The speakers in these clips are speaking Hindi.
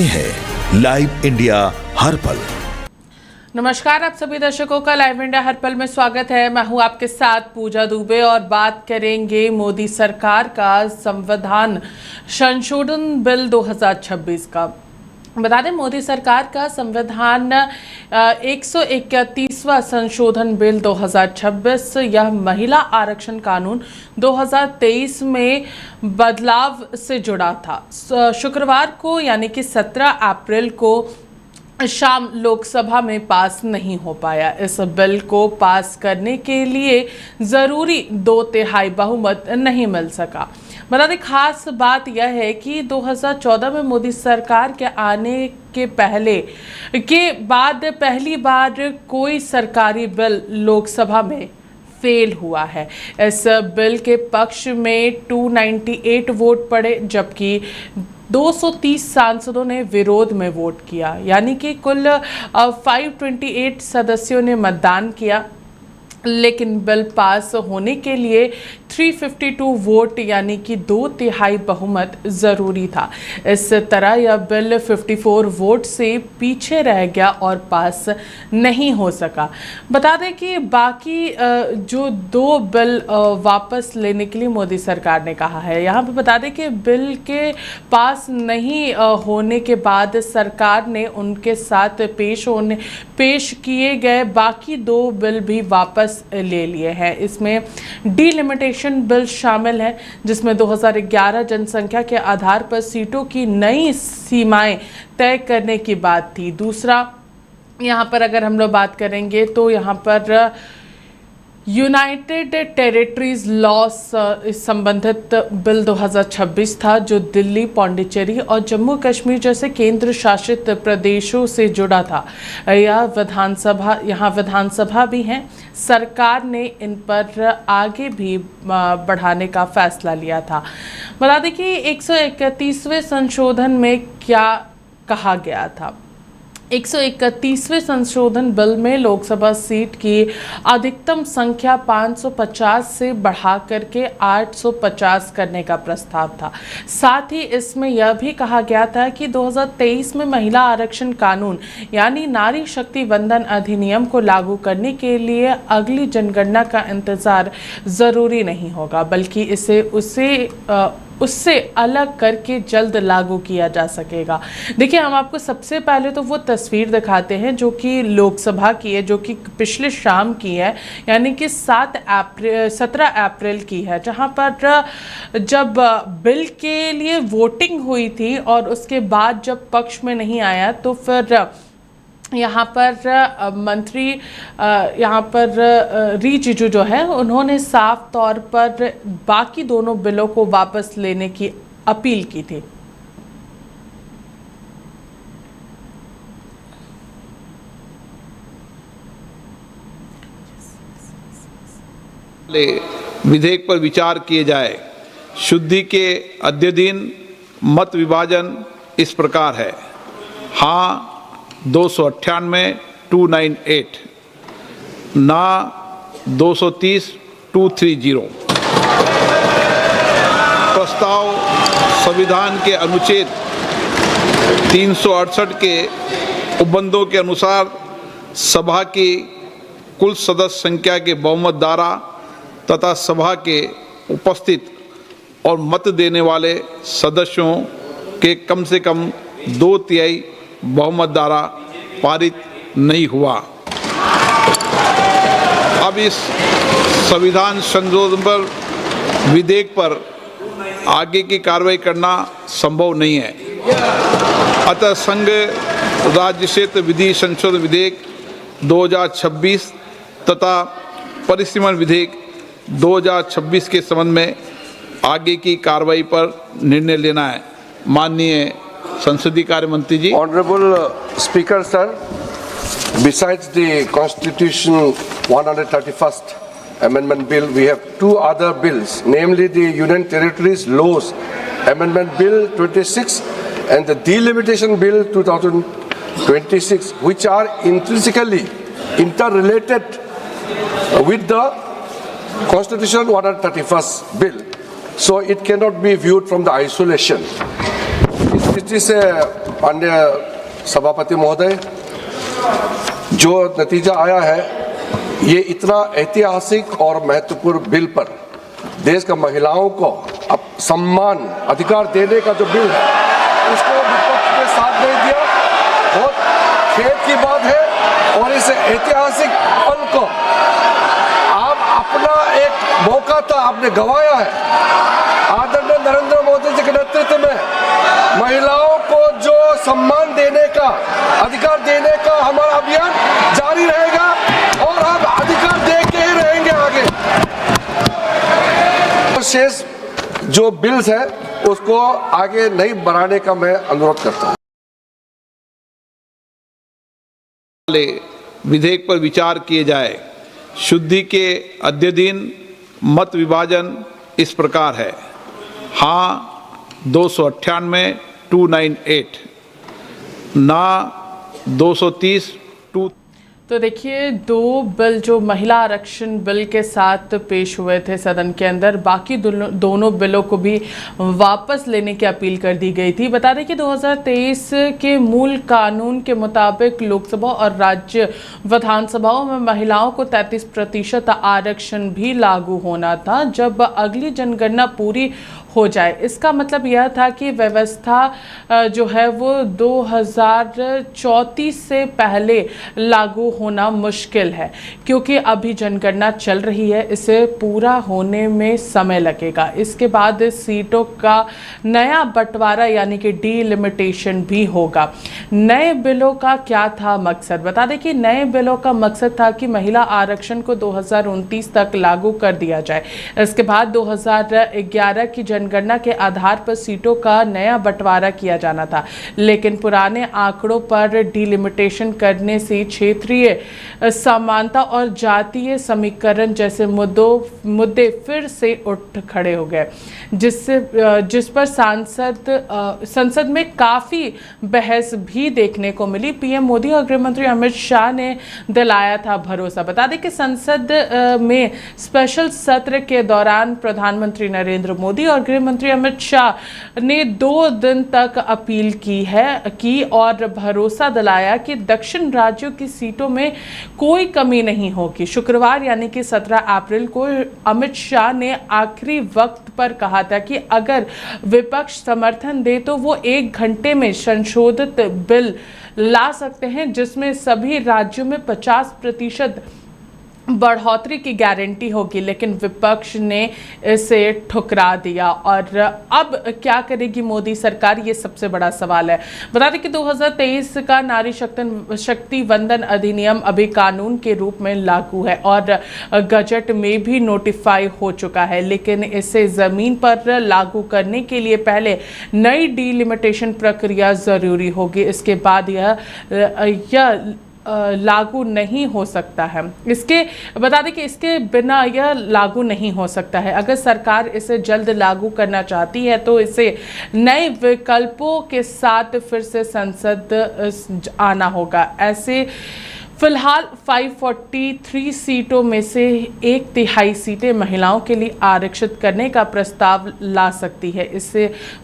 हैं लाइव इंडिया हर पल। नमस्कार, आप सभी दर्शकों का लाइव इंडिया हर पल में स्वागत है। मैं हूं आपके साथ पूजा दुबे और बात करेंगे मोदी सरकार का संविधान संशोधन बिल 2026 का। बता दें, मोदी सरकार का संविधान 131वां संशोधन बिल 2026 यह महिला आरक्षण कानून 2023 में बदलाव से जुड़ा था। शुक्रवार को यानी कि 17 अप्रैल को शाम लोकसभा में पास नहीं हो पाया। इस बिल को पास करने के लिए ज़रूरी 2/3 बहुमत नहीं मिल सका। बता दें, खास बात यह है कि 2014 में मोदी सरकार के आने के बाद पहली बार कोई सरकारी बिल लोकसभा में फेल हुआ है। इस बिल के पक्ष में 298 वोट पड़े, जबकि 230 सांसदों ने विरोध में वोट किया, यानी कि कुल 528 सदस्यों ने मतदान किया। लेकिन बिल पास होने के लिए 352 वोट यानी कि 2/3 बहुमत ज़रूरी था। इस तरह यह बिल 54 वोट से पीछे रह गया और पास नहीं हो सका। बता दें कि बाकी जो 2 बिल वापस लेने के लिए मोदी सरकार ने कहा है। यहाँ पे बता दें कि बिल के पास नहीं होने के बाद सरकार ने उनके साथ पेश किए गए बाकी 2 बिल भी वापस ले लिए हैं। इसमें डिलिमिटेशन बिल शामिल है, जिसमें 2011 जनसंख्या के आधार पर सीटों की नई सीमाएं तय करने की बात थी। दूसरा, यहाँ पर अगर हम लोग बात करेंगे तो यहाँ पर यूनाइटेड टेरिटरीज लॉ संबंधित बिल 2026 था, जो दिल्ली, पौंडीचेरी और जम्मू कश्मीर जैसे केंद्र शासित प्रदेशों से जुड़ा था। यहाँ विधानसभा भी हैं। सरकार ने इन पर आगे भी बढ़ाने का फैसला लिया था। बता दें कि 131वें संशोधन में क्या कहा गया था। 131वें संशोधन बिल में लोकसभा सीट की अधिकतम संख्या 550 से बढ़ा करके 850 करने का प्रस्ताव था। साथ ही इसमें यह भी कहा गया था कि 2023 में महिला आरक्षण कानून यानी नारी शक्ति वंदन अधिनियम को लागू करने के लिए अगली जनगणना का इंतजार ज़रूरी नहीं होगा, बल्कि इसे उससे अलग करके जल्द लागू किया जा सकेगा। देखिए, हम आपको सबसे पहले तो वो तस्वीर दिखाते हैं जो कि लोकसभा की है, जो कि पिछले शाम की है, यानी कि 17 अप्रैल की है, जहां पर जब बिल के लिए वोटिंग हुई थी और उसके बाद जब पक्ष में नहीं आया तो फिर यहाँ पर मंत्री रिजिजू जो है, उन्होंने साफ तौर पर बाकी दोनों बिलों को वापस लेने की अपील की थी। विधेयक पर विचार किए जाए। शुद्धि के अद्यतन मत विभाजन इस प्रकार है: हाँ 298 298, ना 230 230। प्रस्ताव संविधान के अनुच्छेद 368 के उपबंधों के अनुसार सभा की कुल सदस्य संख्या के बहुमत द्वारा तथा सभा के उपस्थित और मत देने वाले सदस्यों के कम से कम 2/3 बहुमत द्वारा पारित नहीं हुआ। अब इस संविधान संशोधन पर विधेयक पर आगे की कार्रवाई करना संभव नहीं है। अतः संघ राज्य क्षेत्र विधि संशोधन विधेयक 2026 तथा परिसीमन विधेयक 2026 के संबंध में आगे की कार्रवाई पर निर्णय लेना है। माननीय संसदीय कार्य मंत्री जी। Honorable Speaker sir, besides the Constitution 131st Amendment Bill, we have 2 other bills, namely the Union Territories Laws Amendment Bill 26 and the Delimitation Bill 2026, which are intrinsically interrelated with the Constitution 131st Bill. So it cannot be viewed from the isolation. दृष्टि से माननीय सभापति महोदय, जो नतीजा आया है, ये इतना ऐतिहासिक और महत्वपूर्ण बिल पर देश का महिलाओं को अब सम्मान अधिकार देने का जो बिल है, उसको विपक्ष ने साथ नहीं दिया। बहुत खेद की बात है और इस ऐतिहासिक पल को आप अपना एक मौका था, आपने गंवाया है। आदरणीय नरेंद्र मोदी जी के नेतृत्व में महिलाओं को जो सम्मान देने का, अधिकार देने का हमारा अभियान जारी रहेगा और हम अधिकार दे के ही रहेंगे आगे। शेष जो बिल्स है उसको आगे नहीं बढ़ाने का मैं अनुरोध करता हूं। विधेयक पर विचार किए जाए। शुद्धि के अद्य दिन मत विभाजन इस प्रकार है। हाँ 298, 298, ना 230, 2। तो देखिए, दो बिल जो महिला आरक्षण बिल के साथ पेश हुए थे सदन के अंदर, बाकी दोनों बिलों को भी वापस लेने की अपील कर दी गई थी। बता दें कि 2023 के मूल कानून के मुताबिक लोकसभा और राज्य विधानसभाओं में महिलाओं को 33% आरक्षण भी लागू होना था जब अगली जनगणना पूरी हो जाए। इसका मतलब यह था कि व्यवस्था जो है वो 2034 से पहले लागू होना मुश्किल है, क्योंकि अभी जनगणना चल रही है, इसे पूरा होने में समय लगेगा। इसके बाद सीटों का नया बंटवारा यानी कि डीलिमिटेशन भी होगा। नए बिलों का क्या था मकसद? बता दें कि नए बिलों का मकसद था कि महिला आरक्षण को 2029 तक लागू कर दिया जाए। इसके बाद 2011 की जनगणना के आधार पर सीटों का नया बंटवारा किया जाना था, लेकिन पुराने आंकड़ों पर डीलिमिटेशन करने से क्षेत्रीय समानता और जातीय समीकरण जैसे मुद्दे फिर से उठ खड़े हो गए, जिस पर संसद में काफी बहस भी देखने को मिली। पीएम मोदी और गृह मंत्री अमित शाह ने दिलाया था भरोसा। बता दें कि संसद में स्पेशल सत्र के दौरान प्रधानमंत्री नरेंद्र मोदी और गृह मंत्री अमित शाह ने 2 दिन तक अपील की और भरोसा दिलाया कि दक्षिण राज्यों की सीटों में कोई कमी नहीं होगी। शुक्रवार यानी कि 17 अप्रैल को अमित शाह ने आखिरी वक्त पर कहा था कि अगर विपक्ष समर्थन दे तो वो 1 घंटे में संशोधित बिल ला सकते हैं, जिसमें सभी राज्यों में 50% बढ़ोतरी की गारंटी होगी, लेकिन विपक्ष ने इसे ठुकरा दिया। और अब क्या करेगी मोदी सरकार, ये सबसे बड़ा सवाल है। बता दें कि 2023 का नारी शक्ति वंदन अधिनियम अभी कानून के रूप में लागू है और गजट में भी नोटिफाई हो चुका है, लेकिन इसे ज़मीन पर लागू करने के लिए पहले नई डीलिमिटेशन प्रक्रिया ज़रूरी होगी। इसके बाद यह लागू नहीं हो सकता है। बता दें कि इसके बिना यह लागू नहीं हो सकता है। अगर सरकार इसे जल्द लागू करना चाहती है तो इसे नए विकल्पों के साथ फिर से संसद आना होगा। ऐसे फिलहाल 543 सीटों में से 1/3 सीटें महिलाओं के लिए आरक्षित करने का प्रस्ताव ला सकती है। इस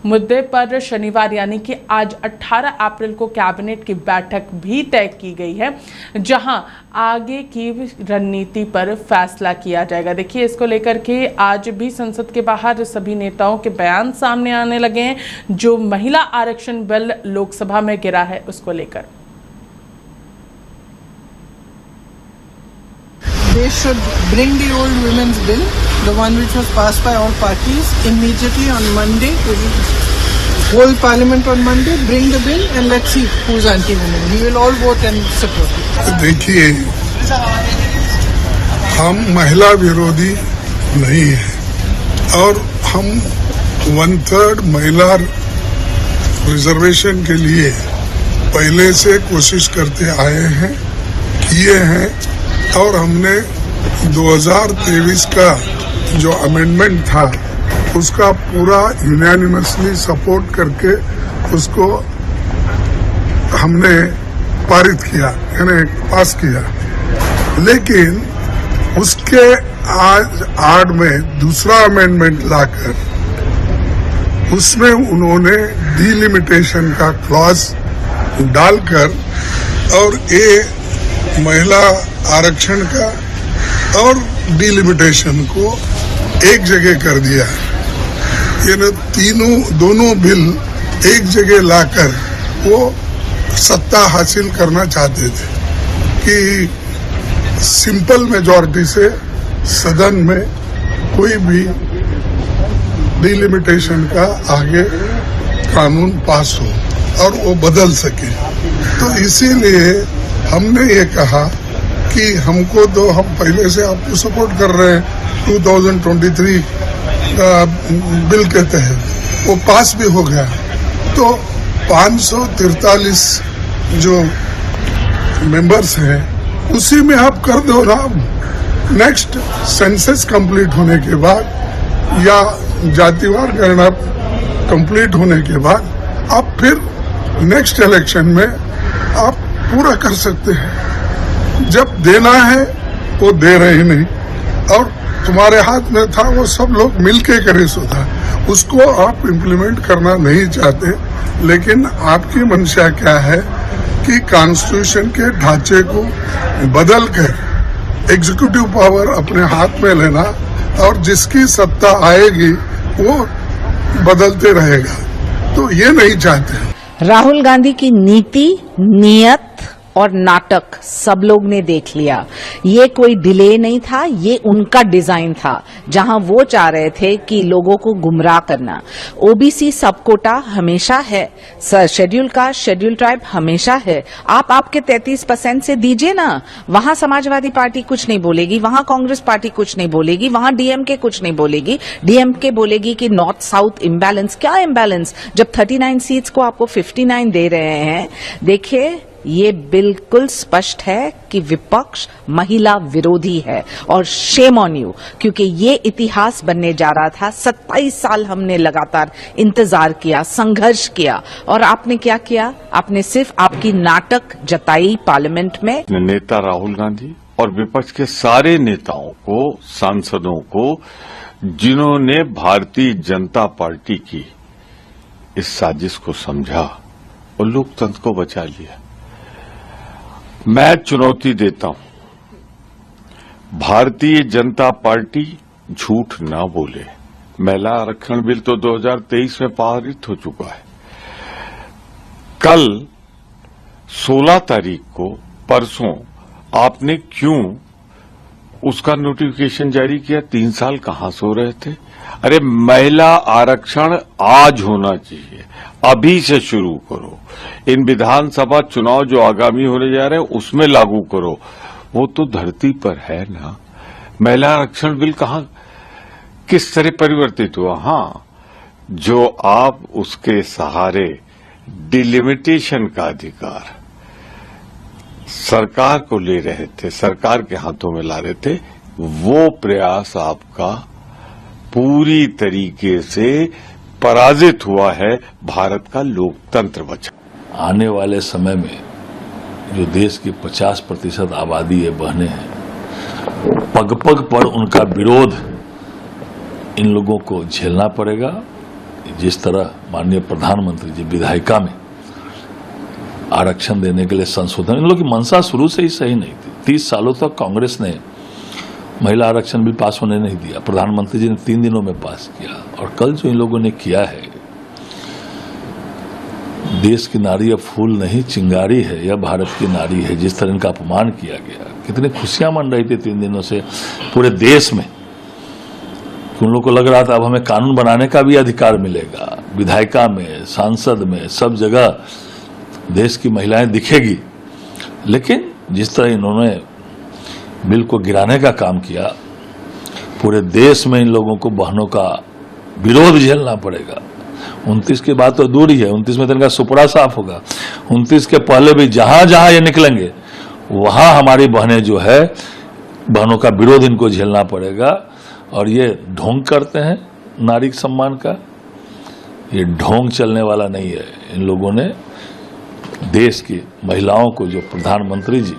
मुद्दे पर शनिवार यानी कि आज 18 अप्रैल को कैबिनेट की बैठक भी तय की गई है, जहां आगे की रणनीति पर फैसला किया जाएगा। देखिए, इसको लेकर के आज भी संसद के बाहर सभी नेताओं के बयान सामने आने लगे हैं, जो महिला आरक्षण बिल लोकसभा में गिरा है उसको लेकर। They should bring the old women's bill, the one which was passed by all parties, immediately on Monday. Whole parliament on Monday, bring the bill and let's see who's anti-women. We will all vote and support it. देखिए, हम महिला विरोधी नहीं हैं और हम 1/3 महिला रिजर्वेशन के लिए पहले से कोशिश करते आए हैं, किए हैं और हमने 2023 का जो अमेंडमेंट था उसका पूरा यूनानिमसली सपोर्ट करके उसको हमने पारित किया, यानी पास किया। लेकिन उसके आज आड़ में दूसरा अमेंडमेंट लाकर उसमें उन्होंने डिलिमिटेशन का क्लॉज डालकर और ये महिला आरक्षण का और डिलिमिटेशन को एक जगह कर दिया। ये दोनों बिल एक जगह लाकर वो सत्ता हासिल करना चाहते थे कि सिंपल मेजॉरिटी से सदन में कोई भी डिलिमिटेशन का आगे कानून पास हो और वो बदल सके। तो इसीलिए हमने ये कहा कि हमको तो हम पहले से आपको सपोर्ट कर रहे हैं 2023 बिल के तहत, वो पास भी हो गया। तो 543 जो मेंबर्स हैं उसी में आप कर दो ना। नेक्स्ट सेंसस कंप्लीट होने के बाद या जातिवार गणना कंप्लीट होने के बाद आप फिर नेक्स्ट इलेक्शन में आप पूरा कर सकते हैं। जब देना है वो दे रहे नहीं, और तुम्हारे हाथ में था वो सब लोग मिलके करे सो था, उसको आप इम्प्लीमेंट करना नहीं चाहते। लेकिन आपकी मंशा क्या है कि कॉन्स्टिट्यूशन के ढांचे को बदल कर एग्जीक्यूटिव पावर अपने हाथ में लेना, और जिसकी सत्ता आएगी वो बदलते रहेगा, तो ये नहीं चाहते। राहुल गांधी की नीति, नियत और नाटक सब लोग ने देख लिया। ये कोई डिले नहीं था, ये उनका डिजाइन था, जहां वो चाह रहे थे कि लोगों को गुमराह करना। ओबीसी सब कोटा हमेशा है, शेड्यूल कास्ट, शेड्यूल ट्राइब हमेशा है। आप आपके 33% से दीजिए ना। वहां समाजवादी पार्टी कुछ नहीं बोलेगी, वहां कांग्रेस पार्टी कुछ नहीं बोलेगी, वहां डीएमके कुछ नहीं बोलेगी। डीएमके बोलेगी कि नॉर्थ साउथ इम्बैलेंस। क्या इम्बैलेंस, जब 39 सीट्स को आपको 59 दे रहे हैं। देखिए, ये बिल्कुल स्पष्ट है कि विपक्ष महिला विरोधी है, और शेम ऑन यू, क्योंकि ये इतिहास बनने जा रहा था। 27 साल हमने लगातार इंतजार किया, संघर्ष किया, और आपने क्या किया? आपने सिर्फ आपकी नाटक जताई पार्लियामेंट में। नेता राहुल गांधी और विपक्ष के सारे नेताओं को, सांसदों को, जिन्होंने भारतीय जनता पार्टी की इस साजिश को समझा और लोकतंत्र को बचा लिया। मैं चुनौती देता हूं, भारतीय जनता पार्टी झूठ ना बोले। महिला आरक्षण बिल तो 2023 में पारित हो चुका है। कल 16 तारीख को, परसों, आपने क्यों उसका नोटिफिकेशन जारी किया? 3 साल कहां सो रहे थे? अरे महिला आरक्षण आज होना चाहिए, अभी से शुरू करो। इन विधानसभा चुनाव जो आगामी होने जा रहे हैं उसमें लागू करो। वो तो धरती पर है ना। महिला आरक्षण बिल कहां, किस तरह परिवर्तित हुआ? हाँ, जो आप उसके सहारे डिलिमिटेशन का अधिकार सरकार को ले रहे थे, सरकार के हाथों में ला रहे थे, वो प्रयास आपका पूरी तरीके से पराजित हुआ है। भारत का लोकतंत्र बचा। आने वाले समय में जो देश की 50% आबादी है, बहनें हैं, पग पग पर उनका विरोध इन लोगों को झेलना पड़ेगा। जिस तरह माननीय प्रधानमंत्री जी विधायिका में आरक्षण देने के लिए संशोधन, इन लोगों की मंशा शुरू से ही सही नहीं थी। 30 सालों तक कांग्रेस ने महिला आरक्षण बिल पास होने नहीं दिया। प्रधानमंत्री जी ने 3 दिनों में पास किया, और कल जो इन लोगों ने किया है, देश की नारी अब फूल नहीं चिंगारी है, यह भारत की नारी है। जिस तरह इनका अपमान किया गया, कितनी खुशियां मन रही थी 3 दिनों से पूरे देश में। उन लोगों को लग रहा था अब हमें कानून बनाने का भी अधिकार मिलेगा, विधायिका में, सांसद में, सब जगह देश की महिलाएं दिखेगी। लेकिन जिस तरह इन्होंने बिल को गिराने का काम किया, पूरे देश में इन लोगों को बहनों का विरोध झेलना पड़ेगा। 29 की बात तो दूर ही है, 29 में तो इनका सुपड़ा साफ होगा। 29 के पहले भी जहां जहां ये निकलेंगे वहां हमारी बहनें जो है, बहनों का विरोध इनको झेलना पड़ेगा। और ये ढोंग करते हैं नारी सम्मान का, ये ढोंग चलने वाला नहीं है। इन लोगों ने देश की महिलाओं को जो प्रधानमंत्री जी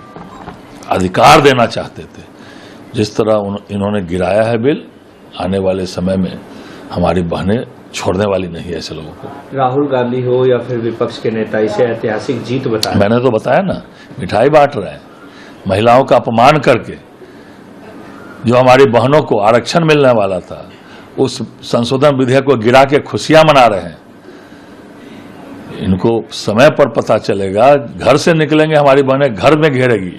अधिकार देना चाहते थे, जिस तरह इन्होंने गिराया है बिल, आने वाले समय में हमारी बहनें छोड़ने वाली नहीं है ऐसे लोगों को। राहुल गांधी हो या फिर विपक्ष के नेता, इसे ऐतिहासिक जीत बताया। मैंने तो बताया ना, मिठाई बांट रहे हैं, महिलाओं का अपमान करके जो हमारी बहनों को आरक्षण मिलने वाला था उस संशोधन विधेयक को गिरा के खुशियां मना रहे हैं। इनको समय पर पता चलेगा, घर से निकलेंगे हमारी बहनें घर में घेरेगी,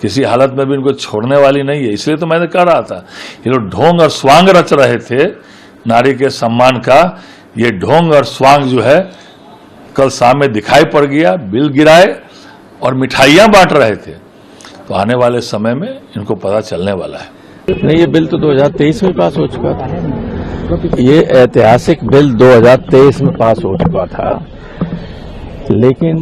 किसी हालत में भी इनको छोड़ने वाली नहीं है। इसलिए तो मैंने कह रहा था, ये लोग ढोंग और स्वांग रच रहे थे नारी के सम्मान का। ये ढोंग और स्वांग जो है कल सामने दिखाई पड़ गया, बिल गिराए और मिठाइयां बांट रहे थे। तो आने वाले समय में इनको पता चलने वाला है। नहीं, ये बिल तो 2023 में पास हो चुका था। ये ऐतिहासिक बिल 2023 में पास हो चुका था, लेकिन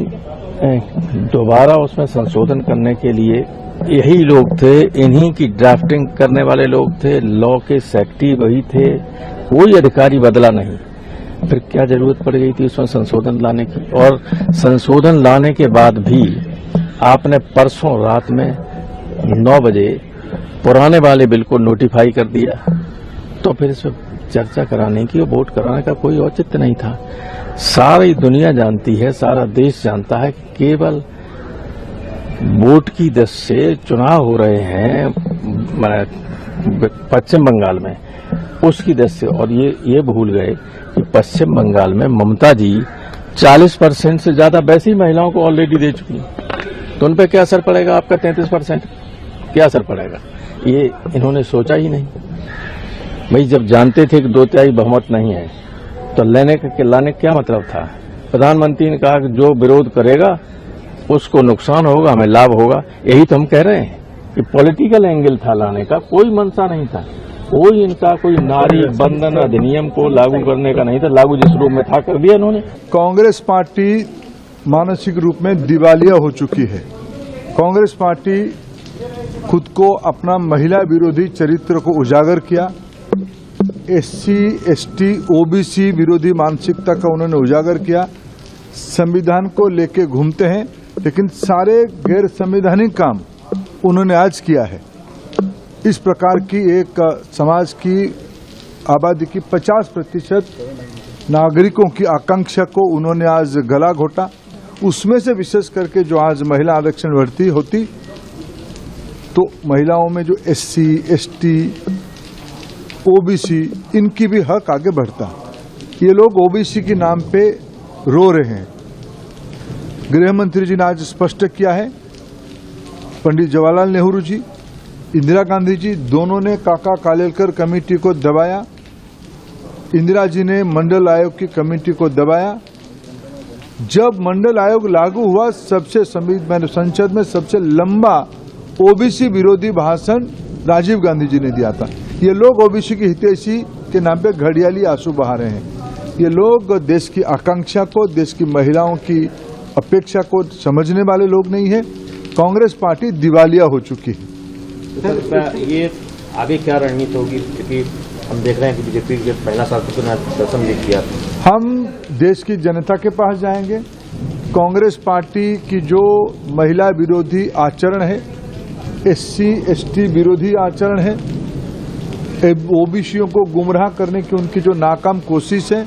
दोबारा उसमें संशोधन करने के लिए यही लोग थे, इन्हीं की ड्राफ्टिंग करने वाले लोग थे, लॉ के सेक्रेटरी वही थे, कोई अधिकारी बदला नहीं। फिर क्या जरूरत पड़ गई थी उसमें संशोधन लाने की? और संशोधन लाने के बाद भी आपने परसों रात में 9 बजे पुराने वाले बिल को नोटिफाई कर दिया, तो फिर इस पर चर्चा कराने की और वोट कराने का कोई औचित्य नहीं था। सारी दुनिया जानती है, सारा देश जानता है कि केवल वोट की दृष्टि से चुनाव हो रहे हैं पश्चिम बंगाल में, उसकी दृष्टि से। और ये भूल गए कि पश्चिम बंगाल में ममता जी 40% से ज्यादा वैसी महिलाओं को ऑलरेडी दे चुकी हैं, तो उन पर क्या असर पड़ेगा? आपका 33% क्या असर पड़ेगा? ये इन्होंने सोचा ही नहीं। भाई जब जानते थे कि 2/3 बहुमत नहीं है तो लाने का क्या मतलब था? प्रधानमंत्री ने कहा कि जो विरोध करेगा उसको नुकसान होगा, हमें लाभ होगा। यही तो हम कह रहे हैं कि पॉलिटिकल एंगल था लाने का, कोई मंशा नहीं था, कोई इनका कोई नारी बंधन अधिनियम को लागू करने का नहीं था। लागू जिस रूप में था कर दिया इन्होंने। कांग्रेस पार्टी मानसिक रूप में दिवालिया हो चुकी है। कांग्रेस पार्टी खुद को अपना महिला विरोधी चरित्र को उजागर किया, SC, ST, OBC विरोधी मानसिकता का उन्होंने उजागर किया। संविधान को लेके घूमते हैं, लेकिन सारे गैर संवैधानिक काम उन्होंने आज किया है। इस प्रकार की एक समाज की आबादी की 50% नागरिकों की आकांक्षा को उन्होंने आज गला घोटा। उसमें से विशेष करके जो आज महिला आरक्षण भर्ती होती, तो महिलाओं में जो SC, ST, OBC इनकी भी हक आगे बढ़ता। ये लोग OBC के नाम पे रो रहे हैं। गृह मंत्री जी ने आज स्पष्ट किया है, पंडित जवाहरलाल नेहरू जी, इंदिरा गांधी जी दोनों ने काका कालेलकर कमेटी को दबाया, इंदिरा जी ने मंडल आयोग की कमेटी को दबाया। जब मंडल आयोग लागू हुआ, संसद में सबसे लंबा OBC विरोधी भाषण राजीव गांधी जी ने दिया था। ये लोग OBC की हितैषी के नाम पे घड़ियाली आंसू बहा रहे हैं। ये लोग देश की आकांक्षा को, देश की महिलाओं की अपेक्षा को समझने वाले लोग नहीं है। कांग्रेस पार्टी दिवालिया हो चुकी है। ये आगे क्या रणनीति होगी, क्योंकि हम देख रहे हैं कि बीजेपी के पहला साल तो दर्शन भी किया। हम देश की जनता के पास जाएंगे। कांग्रेस पार्टी की जो महिला विरोधी आचरण है, SC, ST विरोधी आचरण है, OBCयों को गुमराह करने की उनकी जो नाकाम कोशिश है,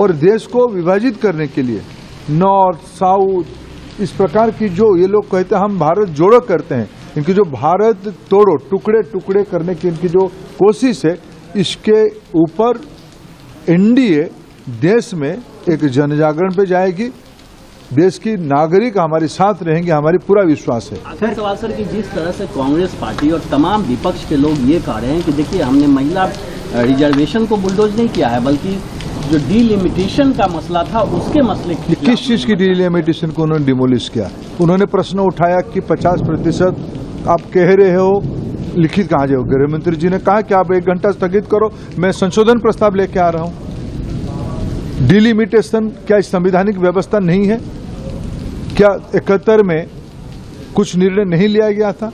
और देश को विभाजित करने के लिए नॉर्थ साउथ इस प्रकार की जो ये लोग कहते हैं हम भारत जोड़ो करते हैं, इनकी जो भारत तोड़ो टुकड़े टुकड़े करने की इनकी जो कोशिश है, इसके ऊपर NDA देश में एक जनजागरण पे जाएगी। देश की नागरिक हमारे साथ रहेंगे, हमारी पूरा विश्वास है। आखिरी सवाल सर कि जिस तरह से कांग्रेस पार्टी और तमाम विपक्ष के लोग ये कह रहे हैं कि देखिए हमने महिला रिजर्वेशन को बुलडोज नहीं किया है, बल्कि जो डिलिमिटेशन का मसला था उसके मसले किस चीज की डिलिमिटेशन को उन्होंने डिमोलिश किया? उन्होंने प्रश्न उठाया कि 50% आप कह रहे हो, लिखित कहाँ जाओ? गृह मंत्री जी ने कहा कि आप 1 घंटा स्थगित करो, मैं संशोधन प्रस्ताव लेके आ रहा हूँ। डिलिमिटेशन क्या संवैधानिक व्यवस्था नहीं है? क्या 71 में कुछ निर्णय नहीं लिया गया था?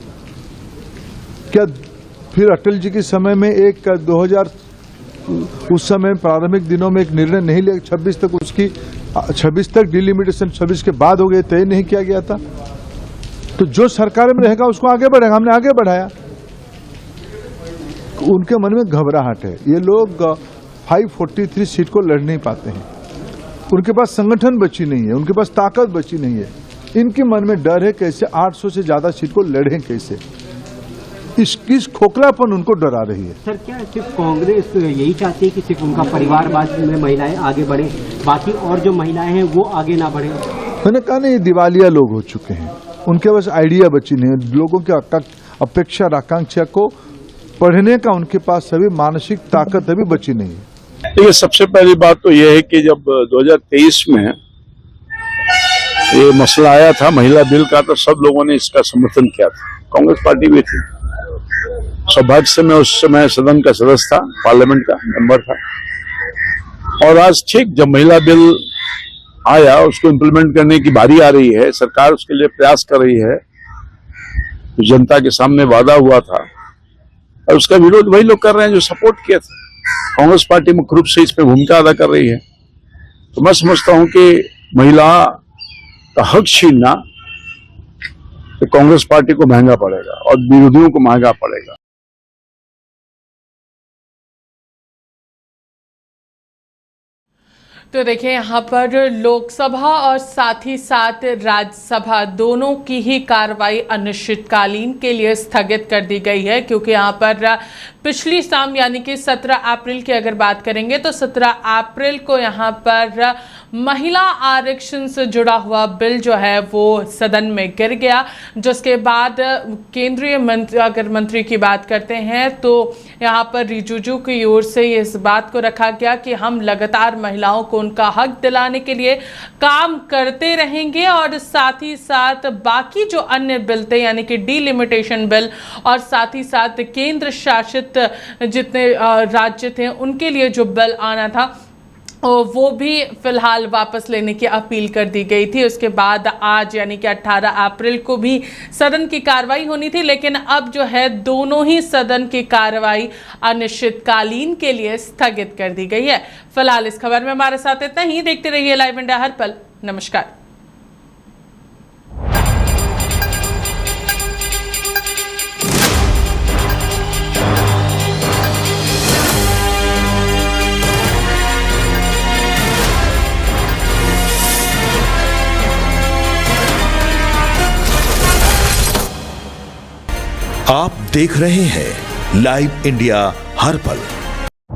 क्या फिर अटल जी के समय में एक 2000 उस समय प्रारंभिक दिनों में एक निर्णय नहीं लिया? 26 तक डिलिमिटेशन 26 के बाद हो गए, तय नहीं किया गया था। तो जो सरकार में रहेगा उसको आगे बढ़ेगा, हमने आगे बढ़ाया। उनके मन में घबराहट है। ये लोग 543 सीट को लड़ नहीं पाते हैं। उनके पास संगठन बची नहीं है, उनके पास ताकत बची नहीं है। इनके मन में डर है कैसे 800 से ज्यादा सीट को लड़ें कैसे, इस खोखलापन उनको डरा रही है। सर, क्या सिर्फ कांग्रेस यही चाहती है कि सिर्फ उनका परिवारवाद में महिलाएं आगे बढ़े, बाकी और जो महिलाएं हैं वो आगे ना बढ़े? मैंने कहा ना, ये दिवालिया लोग हो चुके हैं, उनके पास आइडिया बची नहीं है। लोगों की अपेक्षा और आकांक्षा को पढ़ने का उनके पास सभी मानसिक ताकत अभी बची नहीं है। देखिए, सबसे पहली बात तो यह है कि जब 2023 में ये मसला आया था महिला बिल का, तो सब लोगों ने इसका समर्थन किया था, कांग्रेस पार्टी भी थी। सौभाग्य से मैं उस समय सदन का सदस्य था, पार्लियामेंट का मेंबर था। और आज ठीक जब महिला बिल आया, उसको इम्प्लीमेंट करने की बारी आ रही है, सरकार उसके लिए प्रयास कर रही है, तो जनता के सामने वादा हुआ था और उसका विरोध वही लोग कर रहे हैं जो सपोर्ट किया था। कांग्रेस पार्टी मुख्य रूप से इसमें भूमिका अदा कर रही है। तो मैं समझता हूं कि महिला का हक छीनना तो कांग्रेस पार्टी को महंगा पड़ेगा और विरोधियों को महंगा पड़ेगा। तो देखिए, यहाँ पर लोकसभा और साथ ही साथ राज्यसभा दोनों की ही कार्रवाई अनिश्चितकालीन के लिए स्थगित कर दी गई है, क्योंकि यहाँ पर पिछली शाम यानी कि 17 अप्रैल की अगर बात करेंगे तो 17 अप्रैल को यहाँ पर महिला आरक्षण से जुड़ा हुआ बिल जो है वो सदन में गिर गया, जिसके बाद केंद्रीय मंत्री की बात करते हैं तो यहाँ पर रिजिजू की ओर से इस बात को रखा गया कि हम लगातार महिलाओं को उनका हक दिलाने के लिए काम करते रहेंगे और साथ ही साथ बाकी जो अन्य बिल थे यानी कि डीलिमिटेशन बिल और साथ ही साथ केंद्र शासित जितने राज्य थे उनके लिए जो बिल आना था वो भी फिलहाल वापस लेने की अपील कर दी गई थी। उसके बाद आज यानी कि 18 अप्रैल को भी सदन की कार्रवाई होनी थी, लेकिन अब जो है दोनों ही सदन की कार्रवाई अनिश्चितकालीन के लिए स्थगित कर दी गई है। फिलहाल इस खबर में हमारे साथ इतना ही। देखते रहिए लाइव इंडिया हर पल। नमस्कार। आप देख रहे हैं लाइव इंडिया हर पल।